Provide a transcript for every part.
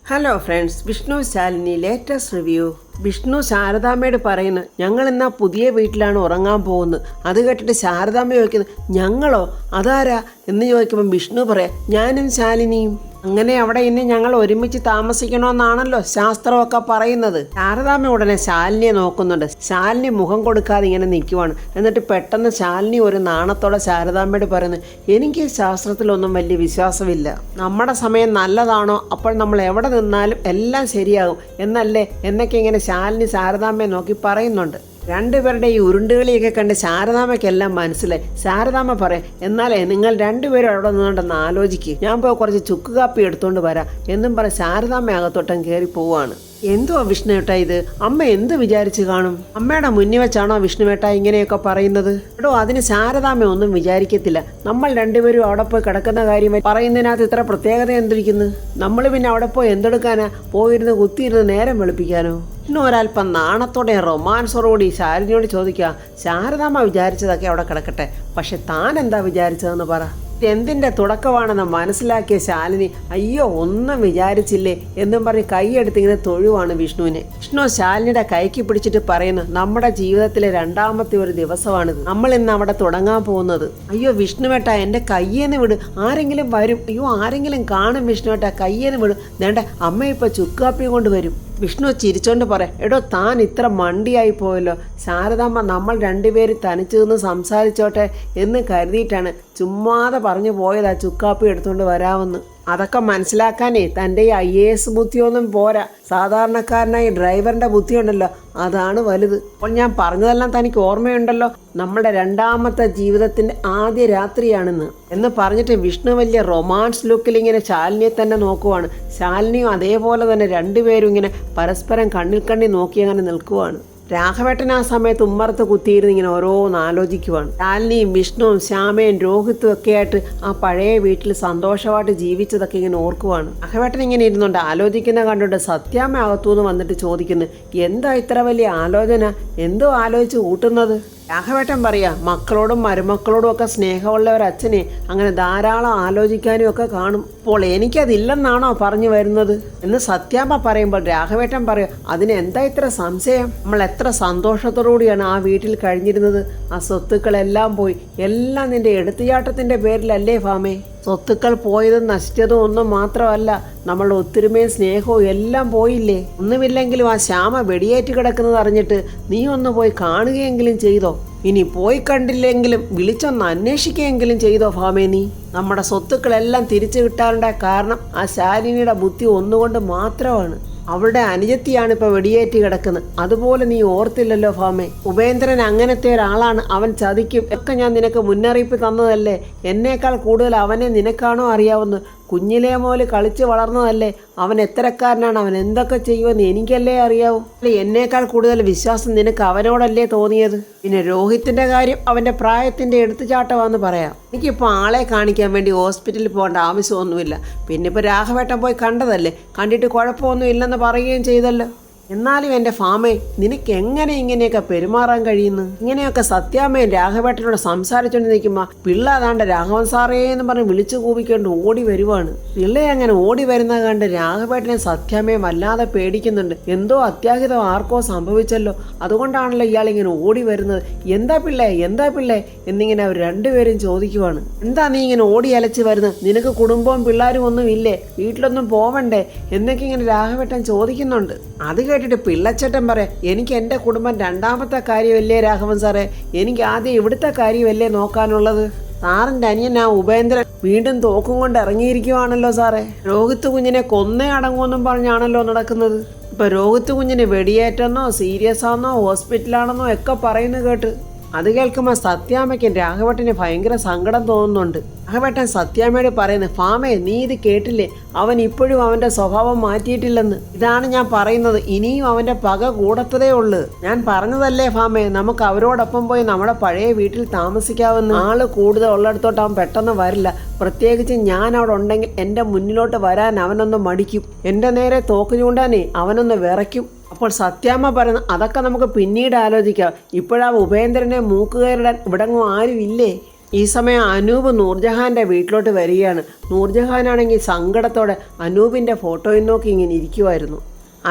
Hello friends, Vishnu Shalini latest review. Vishnu ശാരദാമ്മയോട് പറയുന്നു, ഞങ്ങൾ എന്നാ പുതിയ വീട്ടിലാണ് ഉറങ്ങാൻ പോകുന്നത്. അത് കേട്ടിട്ട് ശാരദാമ്മ ചോദിക്കുന്നത്, ഞങ്ങളോ അതാരാ എന്ന് ചോദിക്കുമ്പോൾ വിഷ്ണു പറയാം, ഞാനും ശാലിനിയും. അങ്ങനെ അവിടെ ഇനി ഞങ്ങൾ ഒരുമിച്ച് താമസിക്കണമെന്നാണല്ലോ ശാസ്ത്രമൊക്കെ പറയുന്നത്. ശാരദാമ്മ ഉടനെ ശാലിനിയെ നോക്കുന്നുണ്ട്. ശാലിനി മുഖം കൊടുക്കാതെ ഇങ്ങനെ നിൽക്കുവാണ്. എന്നിട്ട് പെട്ടെന്ന് ശാലിനി ഒരു നാണത്തോടെ ശാരദാമ്മയോട് പറയുന്നു, എനിക്ക് ശാസ്ത്രത്തിലൊന്നും വലിയ വിശ്വാസമില്ല. നമ്മുടെ സമയം നല്ലതാണോ അപ്പോൾ നമ്മൾ എവിടെ നിന്നാലും എല്ലാം ശരിയാകും എന്നല്ലേ എന്നൊക്കെ ഇങ്ങനെ ശാലിനി ശാരദാമ്മയെ നോക്കി പറയുന്നുണ്ട്. രണ്ടുപേരുടെ ഈ ഉരുണ്ടുകളിയൊക്കെ കണ്ട് ശാരദാമ്മയ്ക്കെല്ലാം മനസ്സിലായി. ശാരദാമ്മ പറയാം, എന്നാലേ നിങ്ങൾ രണ്ടുപേരും അവിടെ നിന്നുകൊണ്ടെന്ന് ആലോചിക്കുക, ഞാൻ പോയി കുറച്ച് ചുക്ക് കാപ്പി എടുത്തുകൊണ്ട് വരാം എന്നും പറഞ്ഞ് ശാരദാമ്മ അകത്തോട്ടം കയറി പോവാണ്. എന്തുവാ വിഷ്ണുവേട്ട ഇത്? അമ്മ എന്ത് വിചാരിച്ച് കാണും? അമ്മയുടെ മുന്നിൽ വെച്ചാണോ വിഷ്ണുവേട്ട ഇങ്ങനെയൊക്കെ പറയുന്നത്? എടോ, അതിന് ശാരദാമ്മ ഒന്നും വിചാരിക്കത്തില്ല. നമ്മൾ രണ്ടുപേരും അവിടെ പോയി കിടക്കുന്ന കാര്യം പറയുന്നതിനകത്ത് ഇത്ര പ്രത്യേകത എന്തിരിക്കുന്നു? നമ്മൾ പിന്നെ അവിടെ പോയി എന്തെടുക്കാനാ? പോയിരുന്ന് കുത്തിയിരുന്ന് നേരം വെളുപ്പിക്കാനോ? പിന്നെ ഒരൽപ്പം നാണത്തോടെ റൊമാൻസോടുകൂടി ശാലിനിയോട് ചോദിക്കുക, ശാരദാമ്മ വിചാരിച്ചതൊക്കെ അവിടെ കിടക്കട്ടെ, പക്ഷെ താൻ എന്താ വിചാരിച്ചതെന്ന് പറ. എന്തിൻ്റെ തുടക്കമാണെന്ന് മനസ്സിലാക്കിയ ശാലിനി, അയ്യോ ഒന്നും വിചാരിച്ചില്ലേ എന്നും പറഞ്ഞ് കൈയെടുത്ത് ഇങ്ങനെ തൊഴുവാണ് വിഷ്ണുവിനെ. വിഷ്ണു ശാലിനിയുടെ കൈക്ക് പിടിച്ചിട്ട് പറയുന്നു, നമ്മുടെ ജീവിതത്തിലെ രണ്ടാമത്തെ ഒരു ദിവസമാണിത്. നമ്മൾ ഇന്ന് അവിടെ തുടങ്ങാൻ പോകുന്നത്. അയ്യോ വിഷ്ണുവേട്ട, എൻ്റെ കയ്യേന്ന് വിട്, ആരെങ്കിലും വരും. അയ്യോ ആരെങ്കിലും കാണും വിഷ്ണുവേട്ട, കയ്യേന്ന് വിടും. വേണ്ട, അമ്മ ഇപ്പൊ ചുക്കാപ്പി കൊണ്ട് വരും. വിഷ്ണു ചിരിച്ചോണ്ട് പറയാം, എടോ താൻ ഇത്ര മണ്ടിയായി പോയല്ലോ. ശാരദാമ്മ നമ്മൾ രണ്ടുപേരും തനിച്ചു നിന്ന് സംസാരിച്ചോട്ടെ എന്ന് കരുതിയിട്ടാണ് ചുമ്മാതെ പറഞ്ഞു പോയതാ ചുക്കാപ്പി എടുത്തുകൊണ്ട് വരാമെന്ന്. അതൊക്കെ മനസ്സിലാക്കാനേ തൻ്റെ ഈ IAS ബുദ്ധിയൊന്നും പോരാ. സാധാരണക്കാരനായി ഡ്രൈവറിൻ്റെ ബുദ്ധിയുണ്ടല്ലോ, അതാണ് വലുത്. അപ്പോൾ ഞാൻ പറഞ്ഞതെല്ലാം തനിക്ക് ഓർമ്മയുണ്ടല്ലോ, നമ്മുടെ രണ്ടാമത്തെ ജീവിതത്തിൻ്റെ ആദ്യ രാത്രിയാണെന്ന് എന്ന് പറഞ്ഞിട്ട് വിഷ്ണു വലിയ റൊമാൻസ് ലുക്കിൽ ഇങ്ങനെ ശാലിനിയെ തന്നെ നോക്കുവാണ്. ശാലിനിയും അതേപോലെ തന്നെ രണ്ടുപേരും ഇങ്ങനെ പരസ്പരം കണ്ണിൽ നോക്കി അങ്ങനെ നിൽക്കുവാണ്. രാഘവേട്ടൻ ആ സമയത്ത് ഉമ്മറത്ത് കുത്തിയിരുന്ന് ഇങ്ങനെ ഓരോന്ന് ആലോചിക്കുവാണ്. ശാലിനിയും വിഷ്ണുവും ശ്യാമയും രോഹിത്തും ഒക്കെ ആയിട്ട് ആ പഴയ വീട്ടിൽ സന്തോഷമായിട്ട് ജീവിച്ചതൊക്കെ ഇങ്ങനെ ഓർക്കുവാണ്. രാഘവേട്ടൻ ഇങ്ങനെ ഇരുന്നുണ്ട് ആലോചിക്കുന്ന കണ്ടുകൊണ്ട് സത്യാമ്മ അകത്തുനിന്ന് വന്നിട്ട് ചോദിക്കുന്നു, എന്താ ഇത്ര വലിയ ആലോചന? എന്തോ ആലോചിച്ച് കൂട്ടുന്നത്? രാഘവേട്ടൻ പറയാ, മക്കളോടും മരുമക്കളോടും ഒക്കെ സ്നേഹമുള്ള ഒരച്ഛനെ അങ്ങനെ ധാരാളം ആലോചിക്കാനും ഒക്കെ കാണും. അപ്പോൾ എനിക്കതില്ലെന്നാണോ പറഞ്ഞു വരുന്നത് എന്ന് സത്യാമ്മ പറയുമ്പോൾ രാഘവേട്ടൻ പറയാം, അതിന് എന്താ ഇത്ര സംശയം? നമ്മൾ എത്ര സന്തോഷത്തോടുകൂടിയാണ് ആ വീട്ടിൽ കഴിഞ്ഞിരുന്നത്. ആ സ്വത്തുക്കളെല്ലാം പോയി. എല്ലാം നിന്റെ എടുത്തുചാട്ടത്തിന്റെ പേരിലല്ലേ ഫാമേ? സ്വത്തുക്കൾ പോയതും നശിച്ചതും ഒന്നും മാത്രമല്ല, നമ്മളുടെ ഒത്തൊരുമയും സ്നേഹവും എല്ലാം പോയില്ലേ? ഒന്നുമില്ലെങ്കിലും ആ ശ്യാമ വെടിയേറ്റ് കിടക്കുന്നത് അറിഞ്ഞിട്ട് നീ ഒന്ന് പോയി കാണുകയെങ്കിലും ചെയ്തോ? ഇനി പോയി കണ്ടില്ലെങ്കിലും വിളിച്ചൊന്ന് അന്വേഷിക്കുകയെങ്കിലും ചെയ്തോ ഫാമേ നീ? നമ്മുടെ സ്വത്തുക്കളെല്ലാം തിരിച്ചു കിട്ടാനുണ്ടായ കാരണം ആ ശാലിനിയുടെ ബുദ്ധി ഒന്നുകൊണ്ട് മാത്രമാണ്. അവളുടെ അനുജത്തിയാണ് ഇപ്പൊ വെടിയേറ്റ് കിടക്കുന്നത്. അതുപോലെ നീ ഓർത്തില്ലല്ലോ ഫാമേ? ഉപേന്ദ്രൻ അങ്ങനത്തെ ഒരാളാണ്, അവൻ ചതിക്കും ഒക്കെ ഞാൻ നിനക്ക് മുന്നറിയിപ്പ് തന്നതല്ലേ? എന്നേക്കാൾ കൂടുതൽ അവനെ നിനക്കാണോ അറിയാവുന്നത്? കുഞ്ഞിലേ മോല് കളിച്ച് വളർന്നതല്ലേ? അവൻ എത്തരക്കാരനാണ്, അവൻ എന്തൊക്കെ ചെയ്യുമെന്ന് എനിക്കല്ലേ അറിയാവൂ. എന്നേക്കാൾ കൂടുതൽ വിശ്വാസം നിനക്ക് അവനോടല്ലേ തോന്നിയത്? പിന്നെ രോഹിത്തിന്റെ കാര്യം അവന്റെ പ്രായത്തിന്റെ എടുത്തുചാട്ടമാണെന്ന് പറയാം. എനിക്കിപ്പോൾ ആളെ കാണിക്കാൻ വേണ്ടി ഹോസ്പിറ്റലിൽ പോകേണ്ട ആവശ്യമൊന്നുമില്ല. പിന്നെ ഇപ്പോൾ രാഘവേട്ടൻ പോയി കണ്ടതല്ലേ, കണ്ടിട്ട് കുഴപ്പമൊന്നും ഇല്ലെന്ന് പറയുകയും ചെയ്തല്ലോ. എന്നാലും എൻ്റെ ഫാമേ, നിനക്ക് എങ്ങനെ ഇങ്ങനെയൊക്കെ പെരുമാറാൻ കഴിയുന്നു? ഇങ്ങനെയൊക്കെ സത്യാമ്മയും രാഘവേട്ടനോട് സംസാരിച്ചുകൊണ്ട് നിൽക്കുമ്പോൾ പിള്ള അതാണ്ട് രാഘവൻ സാറേ എന്ന് പറഞ്ഞ് വിളിച്ചു കൂവിക്കൊണ്ട് ഓടി വരുവാണ്. പിള്ളയെ അങ്ങനെ ഓടി വരുന്നത് കണ്ട് രാഘവേട്ടനെ സത്യാമ്മയും വല്ലാതെ പേടിക്കുന്നുണ്ട്. എന്തോ അത്യാഹിതം ആർക്കോ സംഭവിച്ചല്ലോ, അതുകൊണ്ടാണല്ലോ ഇയാൾ ഇങ്ങനെ ഓടി വരുന്നത്. എന്താ പിള്ളേ, എന്താ പിള്ളേ എന്നിങ്ങനെ അവർ രണ്ടുപേരും ചോദിക്കുവാണ്. എന്താ നീ ഇങ്ങനെ ഓടി അലച്ച് വരുന്നത്? നിനക്ക് കുടുംബവും പിള്ളേരും ഒന്നും ഇല്ലേ? വീട്ടിലൊന്നും പോവണ്ടേ എന്നൊക്കെ ഇങ്ങനെ രാഘവേട്ടൻ ചോദിക്കുന്നുണ്ട്. അത് കേട്ടിട്ട് പിള്ളച്ചേട്ടൻ പറയാം, എനിക്ക് എൻ്റെ കുടുംബം രണ്ടാമത്തെ കാര്യമല്ലേ രാഘവൻ സാറേ? എനിക്ക് ആദ്യം ഇവിടുത്തെ കാര്യമല്ലേ നോക്കാനുള്ളത്? സാറിൻ്റെ അനിയൻ ആ ഉപേന്ദ്രൻ വീണ്ടും തോക്കും കൊണ്ട് ഇറങ്ങിയിരിക്കുവാണല്ലോ സാറേ. രോഹിത്ത് കുഞ്ഞിനെ കൊന്നേ അടങ്ങുമെന്നും പറഞ്ഞാണല്ലോ നടക്കുന്നത്. ഇപ്പൊ രോഹിത്ത് കുഞ്ഞിന് വെടിയേറ്റെന്നോ സീരിയസ് ആണെന്നോ ഹോസ്പിറ്റലാണെന്നോ ഒക്കെ പറയുന്നത് കേട്ട്. അത് കേൾക്കുമ്പോൾ സത്യാമ്മയ്ക്കും രാഘവേട്ടന് ഭയങ്കര സങ്കടം തോന്നുന്നുണ്ട്. രാഘവേട്ടൻ സത്യാമ്മയോട് പറയുന്നത്, ഫാമേ നീ ഇത് കേട്ടില്ലേ? അവൻ ഇപ്പോഴും അവന്റെ സ്വഭാവം മാറ്റിയിട്ടില്ലെന്ന്. ഇതാണ് ഞാൻ പറയുന്നത്, ഇനിയും അവന്റെ പക കൂടത്തതേ ഉള്ളു. ഞാൻ പറഞ്ഞതല്ലേ ഫാമേ, നമുക്ക് അവരോടൊപ്പം പോയി നമ്മുടെ പഴയ വീട്ടിൽ താമസിക്കാവുന്ന. ആള് കൂടുതൽ ഉള്ളിടത്തോട്ട് അവൻ പെട്ടെന്ന് വരില്ല. പ്രത്യേകിച്ച് ഞാൻ അവിടെ ഉണ്ടെങ്കിൽ എൻ്റെ മുന്നിലോട്ട് വരാൻ അവനൊന്ന് മടിക്കും. എൻ്റെ നേരെ തോക്ക് ചൂണ്ടാനേ അവനൊന്ന് വിറയ്ക്കും. അപ്പോൾ സത്യാമ്മ പറയുന്നു, അതൊക്കെ നമുക്ക് പിന്നീട് ആലോചിക്കാം. ഇപ്പോഴാ ഉപേന്ദ്രനെ മൂക്കുകയറിടാൻ ഇവിടെങ്ങും ആരും ഇല്ലേ? ഈ സമയം അനൂപ് നൂർജഹാന്റെ വീട്ടിലോട്ട് വരികയാണ്. നൂർജഹാനാണെങ്കിൽ സങ്കടത്തോടെ അനൂപിന്റെ ഫോട്ടോയിൽ നോക്കി ഇങ്ങനെ ഇരിക്കുമായിരുന്നു.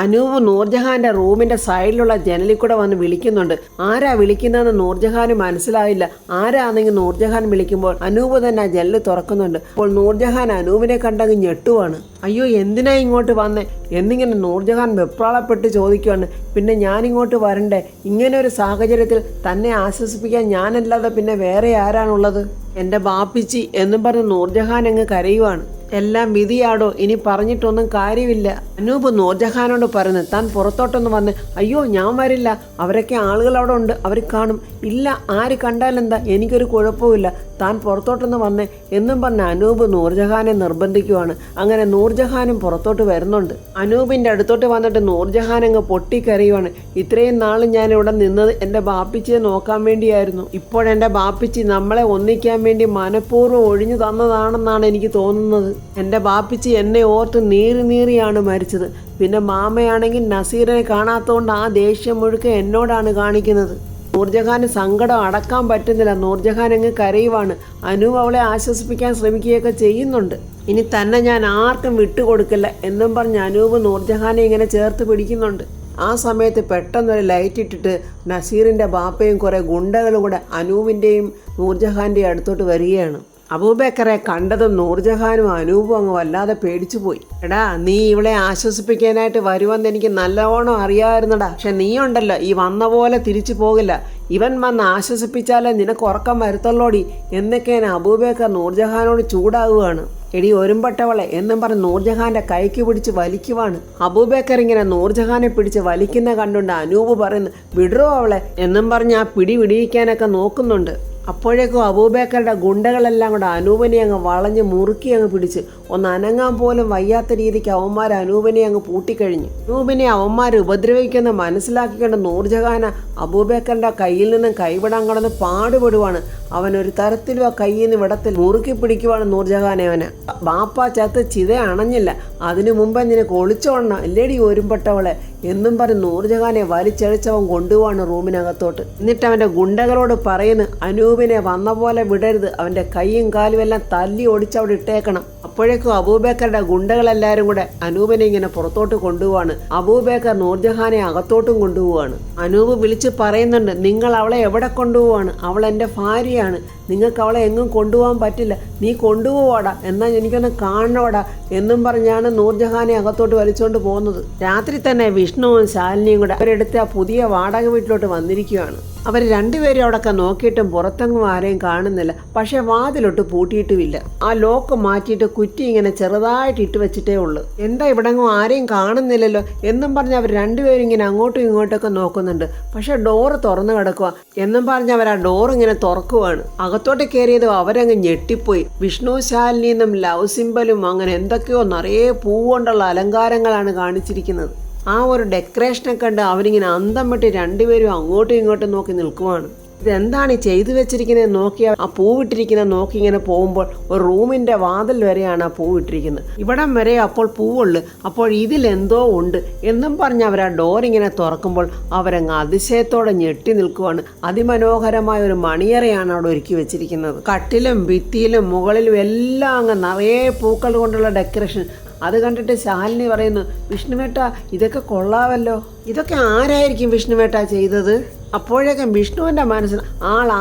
അനൂപ് നൂർജഹാന്റെ റൂമിന്റെ സൈഡിലുള്ള ജനലിൽ കൂടെ വന്ന് വിളിക്കുന്നുണ്ട്. ആരാ വിളിക്കുന്നതെന്ന് നൂർജഹാന് മനസ്സിലായില്ല. ആരാണെങ്കിൽ നൂർജഹാൻ വിളിക്കുമ്പോൾ അനൂപ് തന്നെ ആ ജനല് തുറക്കുന്നുണ്ട്. അപ്പോൾ നൂർജഹാൻ അനൂപിനെ കണ്ടങ്ങ് ഞെട്ടുവാണ്. അയ്യോ എന്തിനാ ഇങ്ങോട്ട് വന്നേ എന്നിങ്ങനെ നൂർജഹാൻ വെപ്രാളപ്പെട്ട് ചോദിക്കുവാണ്. പിന്നെ ഞാനിങ്ങോട്ട് വരണ്ടേ? ഇങ്ങനെ ഒരു സാഹചര്യത്തിൽ തന്നെ ആശ്വസിപ്പിക്കാൻ ഞാനല്ലാതെ പിന്നെ വേറെ ആരാണുള്ളത്? എൻ്റെ ബാപ്പിച്ചി എന്നും പറഞ്ഞ് നൂർജഹാൻ അങ്ങ് കരയുവാണ്. എല്ലാം വിധിയാടോ, ഇനി പറഞ്ഞിട്ടൊന്നും കാര്യമില്ല. അനൂപ് നൂർജഹാനോട് പറയുന്നു, താൻ പുറത്തോട്ടൊന്ന് വന്ന്. അയ്യോ ഞാൻ വരില്ല, അവരൊക്കെ ആളുകൾ അവിടെ ഉണ്ട്, അവർ കാണും. ഇല്ല, ആര് കണ്ടാലെന്താ, എനിക്കൊരു കുഴപ്പമില്ല, താൻ പുറത്തോട്ടൊന്ന് വന്നേ എന്നും പറഞ്ഞ് അനൂപ് നൂർജഹാനെ നിർബന്ധിക്കുവാണ്. അങ്ങനെ നൂർജഹാനും പുറത്തോട്ട് വരുന്നുണ്ട്. അനൂപിൻ്റെ അടുത്തോട്ട് വന്നിട്ട് നൂർജഹാൻ അങ്ങ് പൊട്ടിക്കരയുവാണ്. ഇത്രയും നാളും ഞാൻ ഇവിടെ നിന്നത് എൻ്റെ ബാപ്പിച്ചിയെ നോക്കാൻ വേണ്ടിയായിരുന്നു. ഇപ്പോഴെൻ്റെ ബാപ്പിച്ചി നമ്മളെ ഒന്നിക്കാൻ വേണ്ടി മനഃപൂർവ്വം ഒഴിഞ്ഞു തന്നതാണെന്നാണ് എനിക്ക് തോന്നുന്നത്. എൻ്റെ ബാപ്പിച്ചി എന്നെ ഓർത്ത് നീറിയാണ് മരിച്ചത്. പിന്നെ മാമയാണെങ്കിൽ നസീറിനെ കാണാത്തതുകൊണ്ട് ആ ദേഷ്യം മുഴുക്കെ എന്നോടാണ് കാണിക്കുന്നത്. നൂർജഹാന് സങ്കടം അടക്കാൻ പറ്റുന്നില്ല. നൂർജഹാൻ അങ്ങ് കരയുവാണ്. അനൂപ് അവളെ ആശ്വസിപ്പിക്കാൻ ശ്രമിക്കുകയൊക്കെ ചെയ്യുന്നുണ്ട്. ഇനി തന്നെ ഞാൻ ആർക്കും വിട്ടുകൊടുക്കില്ല എന്നും പറഞ്ഞ് അനൂപ് നൂർജഹാനെ ഇങ്ങനെ ചേർത്ത് പിടിക്കുന്നുണ്ട്. ആ സമയത്ത് പെട്ടെന്നൊരു ലൈറ്റ് ഇട്ടിട്ട് നസീറിൻ്റെ ബാപ്പയും കുറേ ഗുണ്ടകളും കൂടെ അനൂപിൻ്റെയും നൂർജഹാൻ്റെയും അടുത്തോട്ട് വരികയാണ്. അബൂബക്കറെ കണ്ടതും നൂർജഹാനും അനൂപും അങ്ങ് വല്ലാതെ പേടിച്ചു പോയി. എടാ, നീ ഇവളെ ആശ്വസിപ്പിക്കാനായിട്ട് വരുമെന്ന് എനിക്ക് നല്ലവണ്ണം അറിയാമായിരുന്നടാ. പക്ഷെ നീ ഉണ്ടല്ലോ, ഈ വന്ന പോലെ തിരിച്ചു പോകില്ല. ഇവൻ വന്ന് ആശ്വസിപ്പിച്ചാലേ നിനക്ക് ഉറക്കം വരുത്തുള്ളോടി എന്നൊക്കെയാണ് അബൂബക്കർ നൂർജഹാനോട് ചൂടാവുകയാണ്. എടി ഒരുമ്പട്ടവളെ എന്നും പറഞ്ഞ് നൂർജഹാന്റെ കൈക്ക് പിടിച്ച് വലിക്കുവാണ്. അബൂബക്കർ ഇങ്ങനെ നൂർജഹാനെ പിടിച്ച് വലിക്കുന്ന കണ്ടുകൊണ്ട് അനൂപ് പറയുന്നു, വിടറോ അവളെ എന്നും പറഞ്ഞ് ആ പിടി വിടിയിക്കാനൊക്കെ നോക്കുന്നുണ്ട്. അപ്പോഴേക്കും അബൂബക്കറുടെ ഗുണ്ടകളെല്ലാം കൂടെ അനൂപിനെ അങ്ങ് വളഞ്ഞ് മുറുക്കി അങ്ങ് പിടിച്ച് ഒന്ന് അനങ്ങാൻ പോലും വയ്യാത്ത രീതിക്ക് അവന്മാർ അനൂപിനെ അങ്ങ് പൂട്ടിക്കഴിഞ്ഞു. അനൂപിനെ അവന്മാർ ഉപദ്രവിക്കുന്ന മനസ്സിലാക്കിക്കൊണ്ട് നൂർജഹാൻ അബൂബക്കറിന്റെ കയ്യിൽ നിന്നും കൈവിടാൻ കടന്ന് പാടുപെടുവാണ്. അവൻ ഒരു തരത്തിലും ആ കയ്യിൽ നിന്ന് വിടത്തിൽ മുറുക്കി പിടിക്കുവാണ് നൂർജഹാനെ. അവന് ബാപ്പ ചത്ത് ചിത അണഞ്ഞില്ല, അതിനു മുമ്പ് നിനക്ക് ഒളിച്ചോടണം അല്ലേടി ഒരുമ്പെട്ടവളെ എന്നും പറഞ്ഞ് നൂർജഹാനെ വലിച്ചഴിച്ചവൻ കൊണ്ടുപോവാണ് റൂമിനകത്തോട്ട്. എന്നിട്ട് അവൻ്റെ ഗുണ്ടകളോട് പറയുന്നു, അനൂപിനെ വന്ന പോലെ വിടരുത്, അവൻ്റെ കൈയും കാലും എല്ലാം തല്ലി ഒടിച്ചവിടെ ഇട്ടേക്കണം. അപ്പോഴേക്കും അബൂബക്കറുടെ ഗുണ്ടകളെല്ലാവരും കൂടെ അനൂപിനെ ഇങ്ങനെ പുറത്തോട്ട് കൊണ്ടുപോവാണ്. അബൂബക്കർ നൂർജഹാനെ അകത്തോട്ടും കൊണ്ടുപോവാണ്. അനൂപ് വിളിച്ച് പറയുന്നുണ്ട്, നിങ്ങൾ അവളെ എവിടെ കൊണ്ടുപോവാണ്? അവൾ എൻ്റെ ഭാര്യയാണ്, നിങ്ങൾക്ക് അവളെ എങ്ങും കൊണ്ടുപോകാൻ പറ്റില്ല, നീ കൊണ്ടുപോവാടാ, എന്നാൽ എനിക്കൊന്ന് കാണണോടാ എന്നും പറഞ്ഞാണ് നൂർജഹാനെ അകത്തോട്ട് വലിച്ചുകൊണ്ട് പോകുന്നത്. രാത്രി തന്നെ വിഷ്ണുവും ശാലിനിയും കൂടെ അവരെടുത്ത് ആ പുതിയ വാടക വീട്ടിലോട്ട് വന്നിരിക്കുകയാണ്. അവർ രണ്ടുപേരും അവിടെയൊക്കെ നോക്കിയിട്ടും പുറത്തെങ്ങും ആരെയും കാണുന്നില്ല. പക്ഷെ വാതിലൊട്ട് പൂട്ടിയിട്ടുമില്ല. ആ ലോക്ക് മാറ്റിയിട്ട് കുറ്റി ഇങ്ങനെ ചെറുതായിട്ട് ഇട്ട് വെച്ചിട്ടേ ഉള്ളൂ. എന്താ ഇവിടെങ്ങും ആരെയും കാണുന്നില്ലല്ലോ എന്നും പറഞ്ഞ് അവർ രണ്ടുപേരും ഇങ്ങനെ അങ്ങോട്ടും ഇങ്ങോട്ടൊക്കെ നോക്കുന്നുണ്ട്. പക്ഷെ ഡോറ് തുറന്നു കിടക്കുക എന്നും പറഞ്ഞ് അവർ ആ ഡോർ ഇങ്ങനെ തുറക്കുവാണ്. അകത്തോട്ട് കയറിയതും അവരങ്ങ് ഞെട്ടിപ്പോയി. വിഷ്ണു ശാലിനിന്നും ലവ് സിമ്പലും അങ്ങനെ എന്തൊക്കെയോ നിറയെ പൂവുകൊണ്ടുള്ള അലങ്കാരങ്ങളാണ് കാണിച്ചിരിക്കുന്നത്. ആ ഒരു ഡെക്കറേഷനെ കണ്ട് അവരിങ്ങനെ അന്തം വിട്ട് രണ്ടുപേരും അങ്ങോട്ടും ഇങ്ങോട്ടും നോക്കി നിൽക്കുവാണ്. ഇതെന്താണ് ഈ ചെയ്തു വെച്ചിരിക്കുന്നത് നോക്കി ആ പൂവിട്ടിരിക്കുന്നത് നോക്കി ഇങ്ങനെ പോകുമ്പോൾ ഒരു റൂമിൻ്റെ വാതിൽ വരെയാണ് ആ പൂവിട്ടിരിക്കുന്നത്. ഇവിടം വരെ അപ്പോൾ പൂവുള്ളു. അപ്പോൾ ഇതിലെന്തോ ഉണ്ട് എന്നും പറഞ്ഞ് അവർ ആ ഡോറിങ്ങനെ തുറക്കുമ്പോൾ അവരങ്ങ് അതിശയത്തോടെ ഞെട്ടി നിൽക്കുവാണ്. അതിമനോഹരമായ ഒരു മണിയറയാണ് അവിടെ ഒരുക്കി വെച്ചിരിക്കുന്നത്. കട്ടിലും ഭിത്തിയിലും മുകളിലും എല്ലാം അങ്ങ് നിറയെ പൂക്കൾ കൊണ്ടുള്ള ഡെക്കറേഷൻ. അത് കണ്ടിട്ട് ശാലിനി പറയുന്നു, വിഷ്ണുവേട്ട ഇതൊക്കെ കൊള്ളാവല്ലോ, ഇതൊക്കെ ആരായിരിക്കും വിഷ്ണുവേട്ട ചെയ്തത്? അപ്പോഴേക്കും വിഷ്ണുവിൻ്റെ മനസ്സിൽ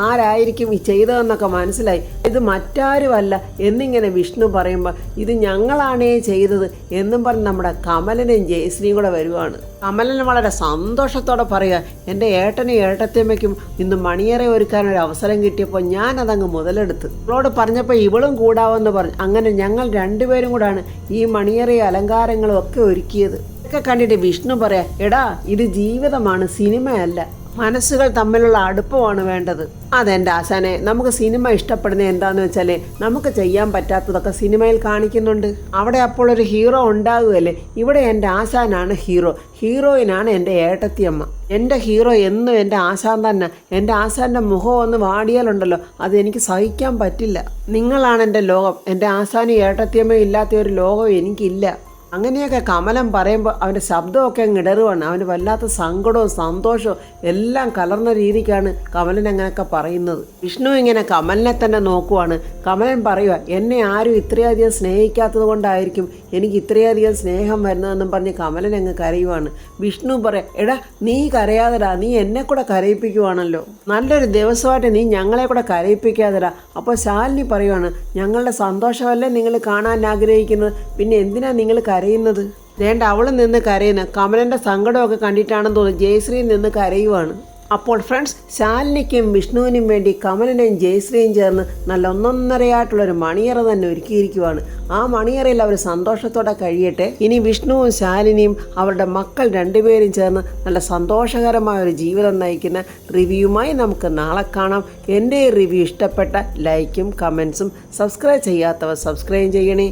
ആരായിരിക്കും ഈ ചെയ്തതെന്നൊക്കെ മനസ്സിലായി. ഇത് മറ്റാരുമല്ല എന്നിങ്ങനെ വിഷ്ണു പറയുമ്പോൾ ഇത് ഞങ്ങളാണേ ചെയ്തത് എന്നും പറഞ്ഞ് നമ്മുടെ കമലനും ജയശ്രീയും കൂടെ വരുവാണ്. കമലൻ വളരെ സന്തോഷത്തോടെ പറയുക, എൻ്റെ ഏട്ടനും ഏട്ടത്തിയമ്മയ്ക്കും ഇന്ന് മണിയറ ഒരുക്കാനൊരു അവസരം കിട്ടിയപ്പോൾ ഞാനതങ്ങ് മുതലെടുത്ത് ഇവളോട് പറഞ്ഞപ്പോൾ ഇവളും കൂടാവെന്ന് പറഞ്ഞു. അങ്ങനെ ഞങ്ങൾ രണ്ടുപേരും കൂടാണ് ഈ മണിയറയും അലങ്കാരങ്ങളും ഒക്കെ ഒരുക്കിയത്. ഇതൊക്കെ കണ്ടിട്ട് വിഷ്ണു പറയാം, എടാ ഇത് ജീവിതമാണ്, സിനിമയല്ല. മനസ്സുകൾ തമ്മിലുള്ള അടുപ്പമാണ് വേണ്ടത്. അതെൻ്റെ ആശാനെ, നമുക്ക് സിനിമ ഇഷ്ടപ്പെടുന്നത് എന്താണെന്ന് വെച്ചാൽ നമുക്ക് ചെയ്യാൻ പറ്റാത്തതൊക്കെ സിനിമയിൽ കാണിക്കുന്നുണ്ട്. അവിടെ അപ്പോൾ ഒരു ഹീറോ ഉണ്ടാകുകയല്ലേ. ഇവിടെ എൻ്റെ ആശാനാണ് ഹീറോ, ഹീറോയിനാണ് എൻ്റെ ഏട്ടത്തിയമ്മ. എൻ്റെ ഹീറോ എന്നും എൻ്റെ ആശാൻ തന്നെ. എൻ്റെ ആശാൻ്റെ മുഖം ഒന്ന് വാടിയാലുണ്ടല്ലോ അതെനിക്ക് സഹിക്കാൻ പറ്റില്ല. നിങ്ങളാണ് എൻ്റെ ലോകം. എൻ്റെ ആശാനും ഏട്ടത്തിയമ്മയും ഇല്ലാത്ത ഒരു ലോകം എനിക്കില്ല. അങ്ങനെയൊക്കെ കമലൻ പറയുമ്പോൾ അവൻ്റെ ശബ്ദമൊക്കെ അങ്ങ് ഇടറുവാണ്. അവന് വല്ലാത്ത സങ്കടവും സന്തോഷവും എല്ലാം കലർന്ന രീതിക്കാണ് കമലൻ അങ്ങനെയൊക്കെ പറയുന്നത്. വിഷ്ണു ഇങ്ങനെ കമലിനെ തന്നെ നോക്കുവാണ്. കമലൻ പറയുക, എന്നെ ആരും ഇത്രയധികം സ്നേഹിക്കാത്തത് കൊണ്ടായിരിക്കും എനിക്ക് ഇത്രയധികം സ്നേഹം വരുന്നതെന്നും പറഞ്ഞ് കമലൻ അങ്ങ് കരയുവാണ്. വിഷ്ണു പറയാം, എടാ നീ കരയാതെടാ, നീ എന്നെ കൂടെ കരയിപ്പിക്കുവാണല്ലോ, നല്ലൊരു ദിവസമായിട്ട് നീ ഞങ്ങളെ കൂടെ കരയിപ്പിക്കാതെടാ. അപ്പോൾ ശാലിനി പറയുവാണ്, ഞങ്ങളുടെ സന്തോഷമല്ലേ നിങ്ങൾ കാണാൻ ആഗ്രഹിക്കുന്നത്, പിന്നെ എന്തിനാ നിങ്ങൾ കരയുന്നത്? വേണ്ട, അവൾ നിന്ന് കരയുന്നു. കമലൻ്റെ സങ്കടമൊക്കെ കണ്ടിട്ടാണെന്ന് തോന്നുന്നു ജയശ്രീ നിന്ന് കരയുവാണ്. അപ്പോൾ ഫ്രണ്ട്സ്, ശാലിനിക്കും വിഷ്ണുവിനും വേണ്ടി കമലനെയും ജയശ്രീയും ചേർന്ന് നല്ല ഒന്നൊന്നരയായിട്ടുള്ളൊരു മണിയറ തന്നെ ഒരുക്കിയിരിക്കുവാണ്. ആ മണിയറയിൽ അവർ സന്തോഷത്തോടെ കഴിയട്ടെ. ഇനി വിഷ്ണുവും ശാലിനിയും അവരുടെ മക്കൾ രണ്ടുപേരും ചേർന്ന് നല്ല സന്തോഷകരമായ ഒരു ജീവിതം നയിക്കുന്ന റിവ്യൂമായി നമുക്ക് നാളെ കാണാം. എൻ്റെ റിവ്യൂ ഇഷ്ടപ്പെട്ട ലൈക്കും കമൻസും സബ്സ്ക്രൈബ് ചെയ്യാത്തവർ സബ്സ്ക്രൈബ് ചെയ്യണേ.